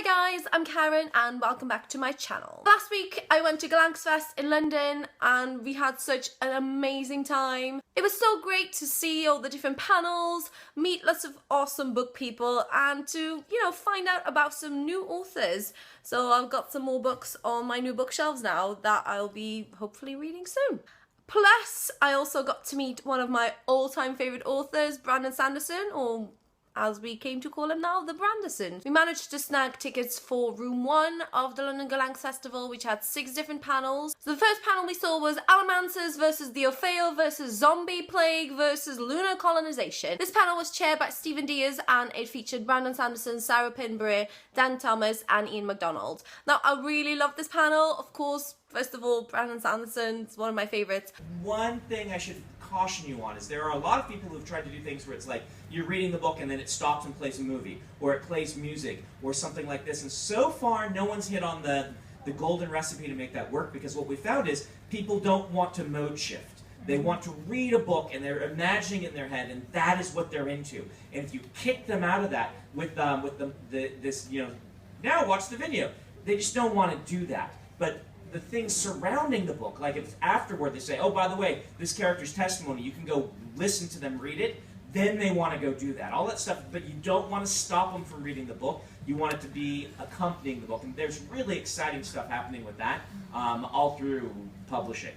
Hi guys, I'm Karen and welcome back to my channel. Last week I went to Gollancz Fest in London and we had such an amazing time. It was so great to see all the different panels, meet lots of awesome book people and to, find out about some new authors. So I've got some more books on my new bookshelves now that I'll be hopefully reading soon. Plus, I also got to meet one of my all-time favourite authors, Sanderson, or as we came to call him now, the Branderson. We managed to snag tickets for room 1 of the London Gollancz Festival, which had 6 different panels. So the first panel we saw was Alamancers versus the Orfeo versus Zombie Plague versus Lunar Colonization. This panel was chaired by Stephen Diaz and it featured Brandon Sanderson, Sarah Pinborough, Dan Thomas and Ian McDonald. Now, I really love this panel, of course. First of all, Brandon Sanderson is one of my favourites. One thing I should caution you on is there are a lot of people who've tried to do things where it's like you're reading the book and then it stops and plays a movie, or it plays music, or something like this. And so far, no one's hit on the golden recipe to make that work, because what we found is people don't want to mode shift. They want to read a book and they're imagining it in their head, and that is what they're into. And if you kick them out of that with this, now watch the video, they just don't want to do that. But the things surrounding the book, like if afterward they say, oh, by the way, this character's testimony, you can go listen to them read it, then they want to go do that. All that stuff, but you don't want to stop them from reading the book. You want it to be accompanying the book. And there's really exciting stuff happening with that all through publishing.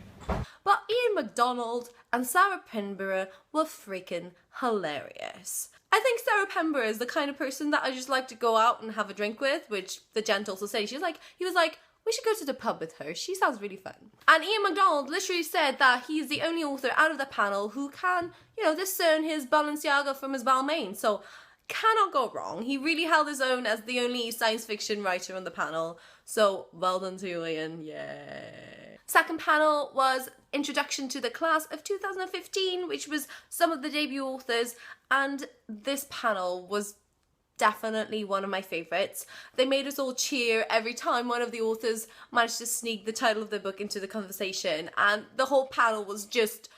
But Ian McDonald and Sarah Pinborough were freaking hilarious. I think Sarah Pinborough is the kind of person that I just like to go out and have a drink with, which the gent also said. He was like, we should go to the pub with her. She sounds really fun. And Ian McDonald literally said that he's the only author out of the panel who can, discern his Balenciaga from his Balmain. So cannot go wrong. He really held his own as the only science fiction writer on the panel. So well done to you, Ian. Yay. Second panel was Introduction to the Class of 2015, which was some of the debut authors. And this panel was definitely one of my favourites. They made us all cheer every time one of the authors managed to sneak the title of their book into the conversation, and the whole panel was just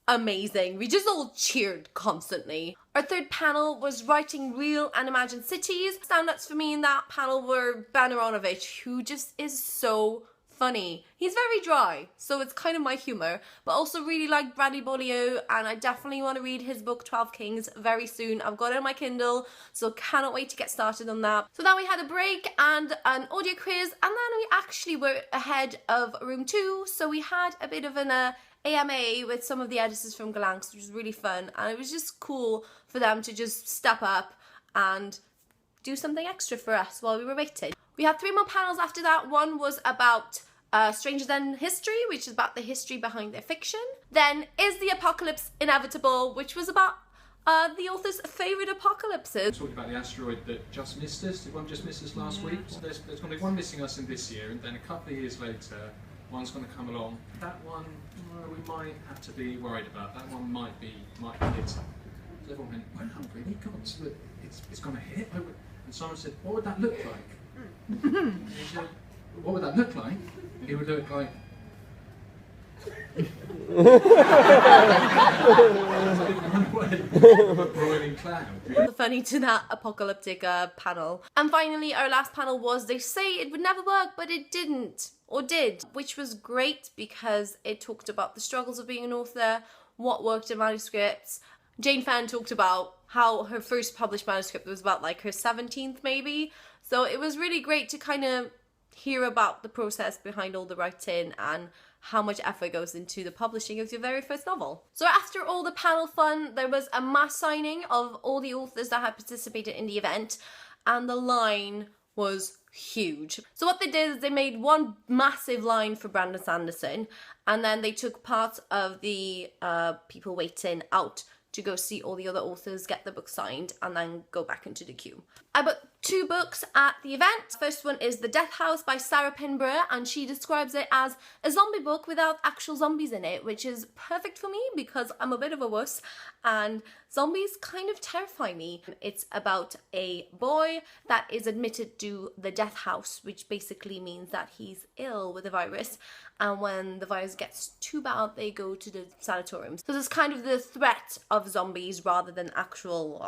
amazing. We just all cheered constantly. Our third panel was Writing Real and Imagined Cities. Standouts for me in that panel were Ben Aronovich, who just is so funny. He's very dry, so it's kind of my humour, but also really like Beaulieu, and I definitely want to read his book 12 Kings very soon. I've got it on my Kindle, so cannot wait to get started on that. So then we had a break and an audio quiz, and then we actually were ahead of room 2, so we had a bit of an AMA with some of the editors from Gollancz, which was really fun, and it was just cool for them to just step up and do something extra for us while we were waiting. We had 3 more panels after that. One was about Stranger Than History, which is about the history behind their fiction. Then Is the Apocalypse Inevitable, which was about the author's favourite apocalypses. Talking about the asteroid that just missed us. Did one just miss us last week? So there's going to be one missing us in this year, and then a couple of years later, one's going to come along. That one, we might have to be worried about. That one might hit. So everyone went, well, really? God, so it's going to hit? And Simon said, what would that look like? And he said, what would that look like? It would look like... broiling cloud. Funny to that apocalyptic panel. And finally, our last panel was They Say It Would Never Work, But It Didn't, or Did, which was great because it talked about the struggles of being an author, what worked in manuscripts. Jane Fan talked about how her first published manuscript was about like her 17th maybe. So it was really great to kind of hear about the process behind all the writing and how much effort goes into the publishing of your very first novel. So after all the panel fun, there was a mass signing of all the authors that had participated in the event, and the line was huge. So what they did is they made one massive line for Brandon Sanderson, and then they took part of the people waiting out to go see all the other authors get the book signed and then go back into the queue. I bought 2 books at the event. First one is The Death House by Sarah Pinborough, and she describes it as a zombie book without actual zombies in it, which is perfect for me because I'm a bit of a wuss and zombies kind of terrify me. It's about a boy that is admitted to the death house, which basically means that he's ill with a virus, and when the virus gets too bad, they go to the sanatorium. So there's kind of the threat of zombies rather than actual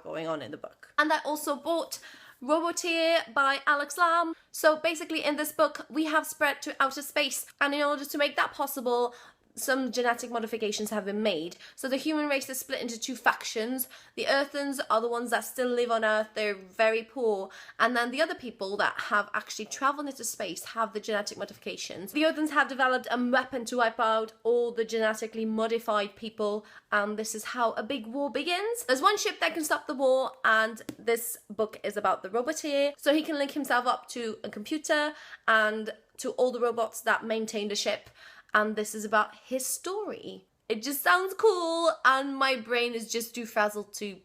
going on in the book. And I also bought Roboteer by Alex Lamb. So basically in this book we have spread to outer space, and in order to make that possible, some genetic modifications have been made. So the human race is split into two factions. The Earthens are the ones that still live on Earth, they're very poor, and then the other people that have actually travelled into space have the genetic modifications. The Earthens have developed a weapon to wipe out all the genetically modified people, and this is how a big war begins. There's one ship that can stop the war, and this book is about the Roboteer, so he can link himself up to a computer and to all the robots that maintain the ship. And this is about his story. It just sounds cool, and my brain is just too frazzled to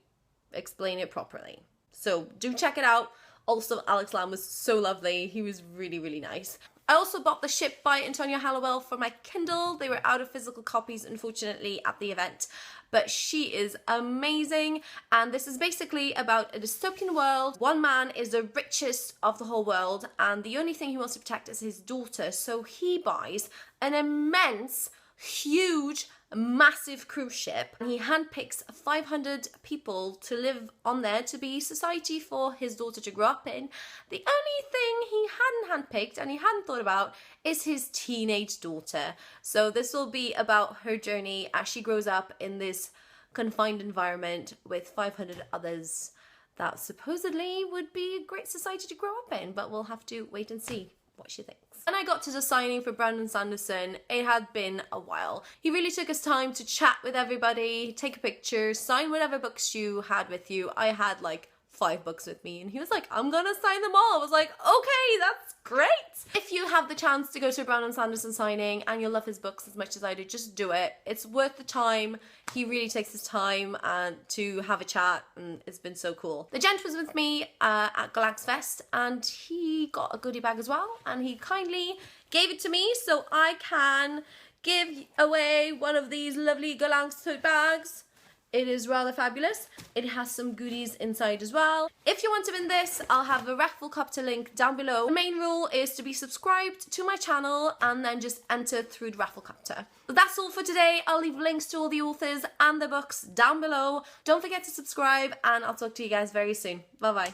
explain it properly. So do check it out. Also, Alex Lamb was so lovely. He was really, really nice. I also bought The Ship by Antonia for my Kindle. They were out of physical copies, unfortunately, at the event. But she is amazing, and this is basically about a dystopian world. One man is the richest of the whole world, and the only thing he wants to protect is his daughter, so he buys an immense, huge, massive cruise ship, and he handpicks 500 people to live on there to be society for his daughter to grow up in. The only thing he hadn't handpicked and he hadn't thought about is his teenage daughter. So this will be about her journey as she grows up in this confined environment with 500 others that supposedly would be a great society to grow up in, but we'll have to wait and see what she thinks. When I got to the signing for Sanderson, it had been a while. He really took his time to chat with everybody, take a picture, sign whatever books you had with you. I had like 5 books with me, and he was like, I'm gonna sign them all. I was like, okay, that's great. If you have the chance to go to a Sanderson signing and you love his books as much as I do, just do it. It's worth the time. He really takes his time to have a chat, and it's been so cool. The gent was with me at Gollancz Fest, and he got a goodie bag as well, and he kindly gave it to me so I can give away one of these lovely Gollancz tote bags. It is rather fabulous. It has some goodies inside as well. If you want to win this, I'll have a Rafflecopter link down below. The main rule is to be subscribed to my channel and then just enter through the Rafflecopter. But that's all for today. I'll leave links to all the authors and the books down below. Don't forget to subscribe, and I'll talk to you guys very soon. Bye bye.